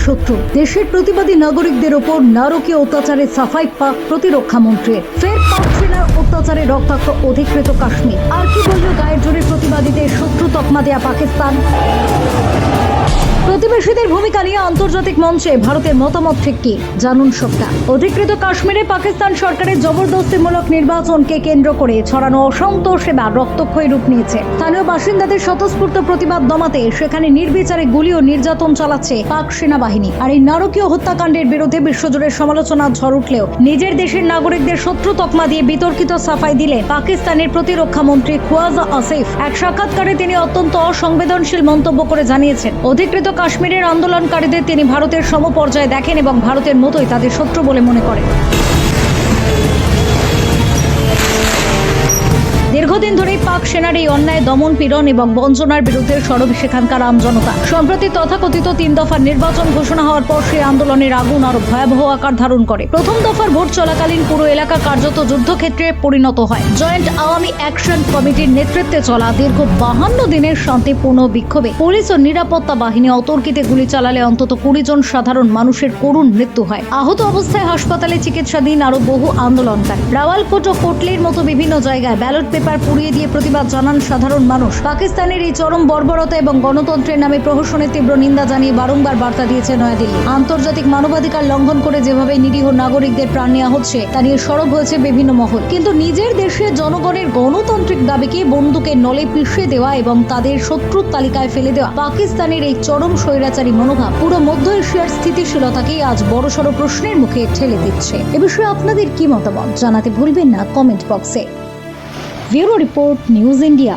শত্রু। দেশের প্রতিবাদী নাগরিকদের ওপর নারকীয় অত্যাচারের সাফাই পাক প্রতিরক্ষা মন্ত্রীর। ফের পাক সেনার অত্যাচারে রক্তাক্ত অধিকৃত কাশ্মীর। আর কি বলল গায়ের জোরে প্রতিবাদীদের শত্রু তকমা দেয়া পাকিস্তান? প্রতিবেশীদের ভূমিকা নিয়ে আন্তর্জাতিক মঞ্চে ভারতের মতামত ঠিক কি, জানুন সবটা। অধিকৃত কাশ্মীরে পাকিস্তান সরকারের জবরদস্তিমূলক নির্বাচনকে কেন্দ্র করে ছড়ানো অসন্তোষ এবার রক্তক্ষয়ী রূপ নিয়েছে। স্থানীয় বাসিন্দাদের স্বতঃস্ফূর্ত প্রতিবাদ দমাতে সেখানে নির্বিচারে গুলি ও নির্যাতন চালাচ্ছে পাক সেনাবাহিনী। আর এই নারকীয় হত্যাকাণ্ডের বিরুদ্ধে বিশ্বজুড়ে সমালোচনার ঝড় উঠলেও নিজের দেশের নাগরিকদের শত্রু তকমা দিয়ে বিতর্কিত সাফাই দিলেন পাকিস্তানের প্রতিরক্ষা মন্ত্রী খোয়াজা আসিফ। এক সাক্ষাৎকারে তিনি অত্যন্ত অসংবেদনশীল মন্তব্য করে জানিয়েছেন, অধিকৃত কাশ্মীরের আন্দোলনকারীদের তিনি ভারতের সমপর্যায়ে দেখেন এবং ভারতের মতোই তাদের শত্রু বলে মনে করেন। দীর্ঘদিন ধরেই পাক সেনার এই অন্যায় দমন পীড়ন এবং বঞ্চনার বিরুদ্ধে সরব সেখানকার আমজনতা। সম্প্রতি তথাকথিত 3 দফার নির্বাচন ঘোষণা হওয়ার পর সেই আন্দোলনের আগুন আরো ভয়াবহ আকার ধারণ করে। প্রথম দফার ভোট চলাকালীন পুরো এলাকা কার্যত যুদ্ধক্ষেত্রে পরিণত হয়। জয়েন্ট আওয়ামী অ্যাকশন কমিটির নেতৃত্বে চলা দীর্ঘ 52 দিনের শান্তিপূর্ণ বিক্ষোভে পুলিশ ও নিরাপত্তা বাহিনী অতর্কিতে গুলি চালালে অন্তত 20 জন সাধারণ মানুষের করুণ মৃত্যু হয়। আহত অবস্থায় হাসপাতালে চিকিৎসাধীন আরো বহু আন্দোলনকারী। রাওয়ালকোট ও কোটলির মতো বিভিন্ন জায়গায় ব্যালট পেপার পুড়িয়ে দিয়ে প্রতিবাদ জানান সাধারণ মানুষ। পাকিস্তানের এই চরম বর্বরতা এবং গণতন্ত্রের নামে প্রহসনের তীব্র নিন্দা জানিয়ে বারংবার বার্তা দিয়েছে নয়াদিল্লি। আন্তর্জাতিক মানবাধিকার লঙ্ঘন করে যেভাবে নিরীহ নাগরিকদের প্রাণ নেওয়া হচ্ছে তা নিয়ে সরব হয়েছে বিভিন্ন মহল। কিন্তু নিজের দেশের জনগণের গণতান্ত্রিক দাবিকে বন্দুকের নলে পিষে দেওয়া এবং তাদের শত্রুর তালিকায় ফেলে দেওয়া পাকিস্তানের এই চরম স্বৈরাচারী মনোভাব পুরো মধ্য এশিয়ার স্থিতিশীলতাকেই আজ বড়সড় প্রশ্নের মুখে ঠেলে দিচ্ছে। এ বিষয়ে আপনাদের কি মতামত জানাতে ভুলবেন না কমেন্ট বক্সে। Bureau report, news India.